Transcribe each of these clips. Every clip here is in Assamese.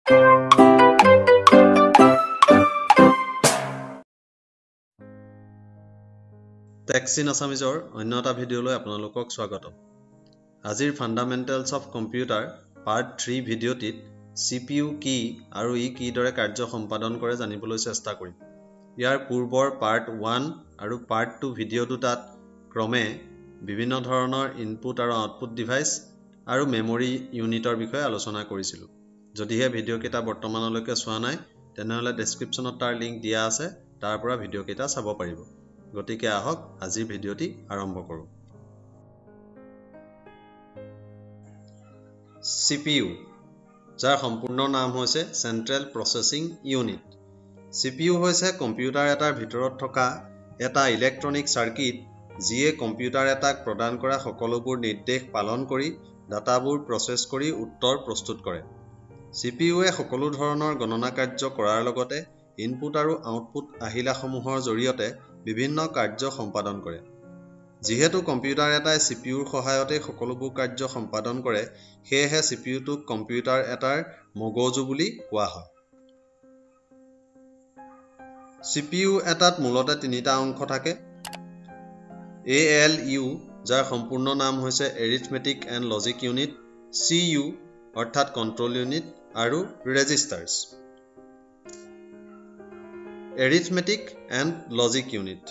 টেক্স ইন আছামিজৰ অন্য এটা ভিডিঅ'লৈ আপোনালোকক স্বাগতম। আজিৰ fundamentals of computer part 3 ভিডিঅ'টিত CPU কি আৰু ই কিদৰে কাৰ্য সম্পাদন কৰে জানিবলৈ চেষ্টা কৰিম। ইয়াৰ পূৰ্বৰ পাৰ্ট 1 আৰু পাৰ্ট 2 ভিডিঅ' দুটাত ক্ৰমে বিভিন্ন ধৰণৰ ইনপুট আৰু আউটপুট ডিভাইচ আৰু মেমৰি ইউনিটৰ বিষয়ে আলোচনা কৰিছিলোঁ। যদিহে ভিডিঅ'কেইটা বৰ্তমানলৈকে চোৱা নাই তেনেহ'লে ডেছক্ৰিপশ্যনত তাৰ লিংক দিয়া আছে, তাৰ পৰা ভিডিঅ'কেইটা চাব পাৰিব। গতিকে আহক আজিৰ ভিডিঅ'টি আৰম্ভ কৰোঁ। CPU, যাৰ সম্পূৰ্ণ নাম হৈছে চেণ্ট্ৰেল প্ৰচেছিং ইউনিট। CPU হৈছে কম্পিউটাৰ এটাৰ ভিতৰত থকা এটা ইলেক্ট্ৰনিক চাৰ্কিট যিয়ে কম্পিউটাৰ এটাক প্ৰদান কৰা সকলোবোৰ নিৰ্দেশ পালন কৰি ডাটাবোৰ প্ৰচেছ কৰি উত্তৰ প্ৰস্তুত কৰে। CPUৱে সকলো ধৰণৰ গণনা কাৰ্য কৰাৰ লগতে ইনপুট আৰু আউটপুট আহিলাসমূহৰ জৰিয়তে বিভিন্ন কাৰ্য সম্পাদন কৰে। যিহেতু কম্পিউটাৰ এটাই CPUৰ সহায়তে সকলোবোৰ কাৰ্য সম্পাদন কৰে, সেয়েহে CPUটোক কম্পিউটাৰ এটাৰ মগজু বুলি কোৱা হয়। CPU এটাত মূলতে তিনিটা অংশ থাকে: ALU, যাৰ সম্পূৰ্ণ নাম হৈছে arithmetic and logic unit, CU অৰ্থাৎ কণ্ট্ৰল ইউনিট, আৰু registers. Arithmetic and logic unit.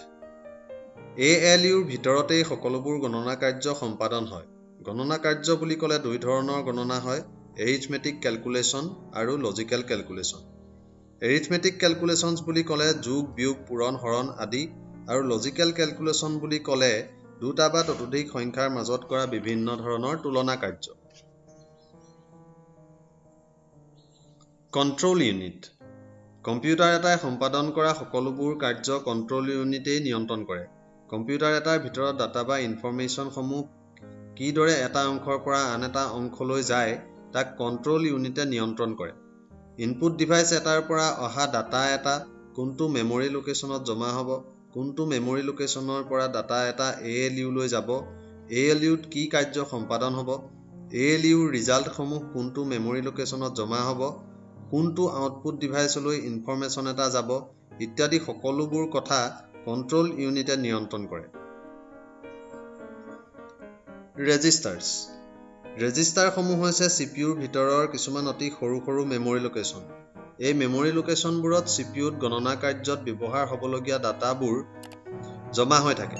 ALUৰ ভিতৰতেই সকলোবোৰ গণনা কাৰ্য সম্পাদন হয়। গণনা কাৰ্য বুলি ক'লে দুই ধৰণৰ গণনা হয়: এৰিথমেটিক কেলকুলেশ্যন আৰু লজিকেল কেলকুলেশ্যন। এৰিথমেটিক কেলকুলেশ্যনছ বুলি ক'লে যোগ, বিয়োগ, পূৰণ, হৰণ আদি, আৰু লজিকেল কেলকুলেশ্যন বুলি ক'লে দুটা বা ততোধিক সংখ্যাৰ মাজত কৰা বিভিন্ন ধৰণৰ তুলনা কাৰ্য। Control unit. কম্পিউটাৰ এটাই সম্পাদন কৰা সকলোবোৰ কাৰ্য কণ্ট্ৰল ইউনিটেই নিয়ন্ত্ৰণ কৰে। কম্পিউটাৰ এটাৰ ভিতৰত ডাটা বা ইনফৰমেশ্যনসমূহ কিদৰে এটা অংশৰ পৰা আন এটা অংশলৈ যায় তাক কণ্ট্ৰল ইউনিটে নিয়ন্ত্ৰণ কৰে। ইনপুট ডিভাইচ এটাৰ পৰা অহা ডাটা এটা কোনটো মেমৰি লোকেশ্যনত জমা হ'ব, কোনটো মেমৰি লোকেশ্যনৰ পৰা ডাটা এটা ALUলৈ যাব, ALUত কি কাৰ্য সম্পাদন হ'ব, ALUৰ ৰিজাল্টসমূহ কোনটো মেমৰি লোকেশ্যনত জমা হ'ব, কোনটো আউটপুট ডিভাইচলৈ ইনফৰমেশ্যন এটা যাব ইত্যাদি সকলোবোৰ কথা কণ্ট্ৰল ইউনিটে নিয়ন্ত্ৰণ কৰে। ৰেজিষ্টাৰ্ছ। ৰেজিষ্টাৰসমূহ হৈছে CPUৰ ভিতৰৰ কিছুমান অতি সৰু সৰু মেমৰি লোকেশ্যন। এই মেমৰি লোকেশ্যনবোৰত CPUত গণনা কাৰ্যত ব্যৱহাৰ হ'বলগীয়া ডাটাবোৰ জমা হৈ থাকে।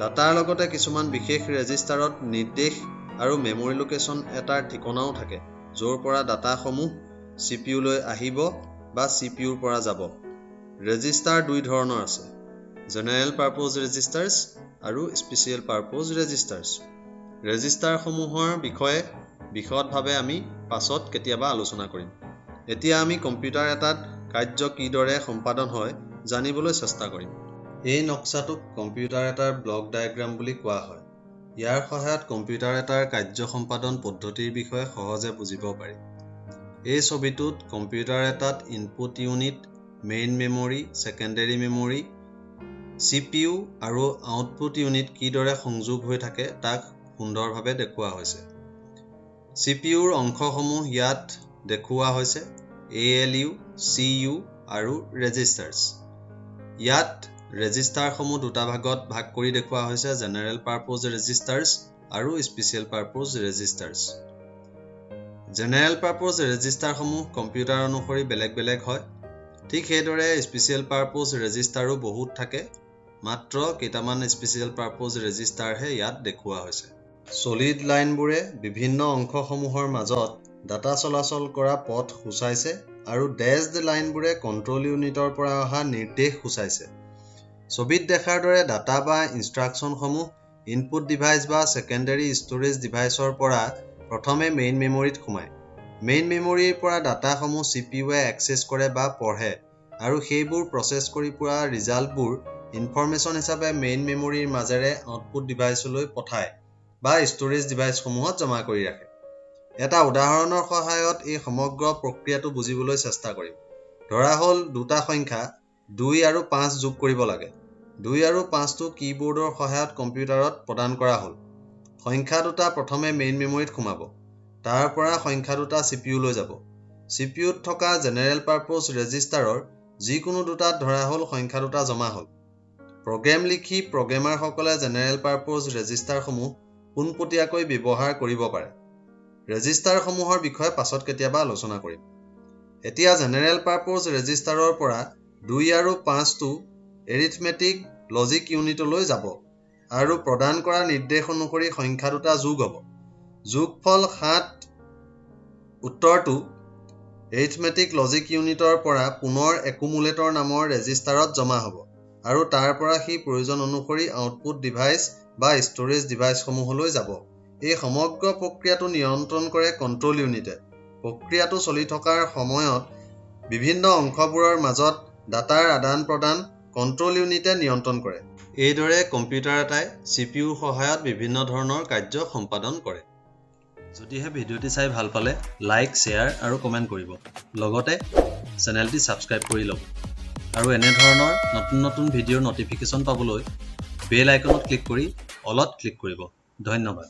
ডাটাৰ লগতে কিছুমান বিশেষ ৰেজিষ্টাৰত নিৰ্দেশ আৰু মেমৰি লোকেশ্যন এটাৰ ঠিকনাও থাকে, য'ৰ পৰা ডাটাসমূহ CPUলৈ আহিব বা CPUৰ পৰা যাব। ৰেজিষ্টাৰ দুই ধৰণৰ আছে: জেনেৰেল পাৰপ'জ ৰেজিষ্টাৰ্ছ আৰু স্পেচিয়েল পাৰপ'জ ৰেজিষ্টাৰ্ছ। ৰেজিষ্টাৰসমূহৰ বিষয়ে বিশদভাৱে আমি পাছত কেতিয়াবা আলোচনা কৰিম। এতিয়া আমি কম্পিউটাৰ এটাত কাৰ্য কিদৰে সম্পাদন হয় জানিবলৈ চেষ্টা কৰিম। এই নক্সাটোক কম্পিউটাৰ এটাৰ ব্লক ডায়েগ্ৰাম বুলি কোৱা হয়। ইয়াৰ সহায়ত কম্পিউটাৰ এটাৰ কাৰ্য সম্পাদন পদ্ধতিৰ বিষয়ে সহজে বুজিব পাৰি। এই ছবিটোত কম্পিউটাৰ এটাত input unit, main memory, secondary memory, CPU আৰু আউটপুট ইউনিট কিদৰে সংযোগ হৈ থাকে তাক সুন্দৰভাৱে দেখুওৱা হৈছে। CPUৰ অংশসমূহ ইয়াত দেখুওৱা হৈছে: ALU, CU আৰু ৰেজিষ্টাৰ্ছ। ইয়াত ৰেজিষ্টাৰসমূহ দুটা ভাগত ভাগ কৰি দেখুওৱা হৈছে: জেনেৰেল পাৰপ'জ ৰেজিষ্টাৰ্ছ আৰু স্পেচিয়েল পাৰপ'জ ৰেজিষ্টাৰ্ছ। জেনেৰেল পাৰপ'জ ৰেজিষ্টাৰসমূহ কম্পিউটাৰ অনুসৰি বেলেগ বেলেগ হয়। ঠিক সেইদৰে স্পেচিয়েল পাৰপ'জ ৰেজিষ্টাৰো বহুত থাকে, মাত্ৰ কেইটামান স্পেচিয়েল পাৰপ'জ ৰেজিষ্টাৰহে ইয়াত দেখুওৱা হৈছে। ছলিড লাইনবোৰে বিভিন্ন অংশসমূহৰ মাজত ডাটা চলাচল কৰা পথ সূচাইছে আৰু ডেছড লাইনবোৰে কণ্ট্ৰল ইউনিটৰ পৰা অহা নিৰ্দেশ সূচাইছে। ছবিত দেখাৰ দৰে ডাটা বা ইনষ্ট্ৰাকশ্যনসমূহ ইনপুট ডিভাইচ বা ছেকেণ্ডেৰী ষ্ট'ৰেজ ডিভাইচৰ পৰা প্ৰথমে মেইন মেমৰিত সোমায়। মেইন মেমৰিৰ পৰা ডাটাসমূহ CPUৱে একচেছ কৰে বা পঢ়ে আৰু সেইবোৰ প্ৰচেছ কৰি পোৱা ৰিজাল্টবোৰ ইনফৰমেশ্যন হিচাপে মেইন মেমৰিৰ মাজেৰে আউটপুট ডিভাইচলৈ পঠায় বা ষ্ট'ৰেজ ডিভাইচসমূহত জমা কৰি ৰাখে। এটা উদাহৰণৰ সহায়ত এই সমগ্ৰ প্ৰক্ৰিয়াটো বুজিবলৈ চেষ্টা কৰিম। ধৰা হ'ল দুটা সংখ্যা 2 আৰু 5 যোগ কৰিব লাগে। 2 আৰু 5টো কীবৰ্ডৰ সহায়ত কম্পিউটাৰত প্ৰদান কৰা হ'ল। সংখ্যা দুটা প্ৰথমে মেইন মেমৰিত সোমাব, তাৰ পৰা সংখ্যা দুটা CPUলৈ যাব। CPUত থকা জেনেৰেল পাৰপ'জ ৰেজিষ্টাৰৰ যিকোনো দুটাত ধৰা হ'ল সংখ্যা দুটা জমা হ'ল। প্ৰগ্ৰেম লিখি প্ৰগ্ৰেমাৰসকলে জেনেৰেল পাৰপ'জ ৰেজিষ্টাৰসমূহ পোনপটীয়াকৈ ব্যৱহাৰ কৰিব পাৰে। ৰেজিষ্টাৰসমূহৰ বিষয়ে পাছত কেতিয়াবা আলোচনা কৰিম। এতিয়া জেনেৰেল পাৰপ'জ ৰেজিষ্টাৰৰ পৰা 2 আৰু 5টো এৰিথমেটিক লজিক ইউনিটলৈ যাব আৰু প্ৰদান কৰা নিৰ্দেশ অনুসৰি সংখ্যা দুটা যোগ হ'ব। যোগফল 7 উত্তৰটো এৰিথমেটিক লজিক ইউনিটৰ পৰা পুনৰ একুমুলেটৰ নামৰ ৰেজিষ্টাৰত জমা হ'ব আৰু তাৰ পৰা সি প্ৰয়োজন অনুসৰি আউটপুট ডিভাইচ বা ষ্ট'ৰেজ ডিভাইচসমূহলৈ যাব। এই সমগ্ৰ প্ৰক্ৰিয়াটো নিয়ন্ত্ৰণ কৰে কণ্ট্ৰল ইউনিটে। প্ৰক্ৰিয়াটো চলি থকাৰ সময়ত বিভিন্ন অংশবোৰৰ মাজত ডাটাৰ আদান প্ৰদান কণ্ট্ৰল ইউনিটে নিয়ন্ত্ৰণ কৰে। এইদৰে কম্পিউটাৰ এটাই CPUৰ সহায়ত বিভিন্ন ধৰণৰ কাৰ্য সম্পাদন কৰে। যদিহে ভিডিঅ'টি চাই ভাল পালে লাইক, শ্বেয়াৰ আৰু কমেণ্ট কৰিব। লগতে চেনেলটি ছাবস্ক্ৰাইব কৰি ল'ব আৰু এনেধৰণৰ নতুন নতুন ভিডিঅ'ৰ নটিফিকেশ্যন পাবলৈ বেল আইকনত ক্লিক কৰি অলত ক্লিক কৰিব। ধন্যবাদ।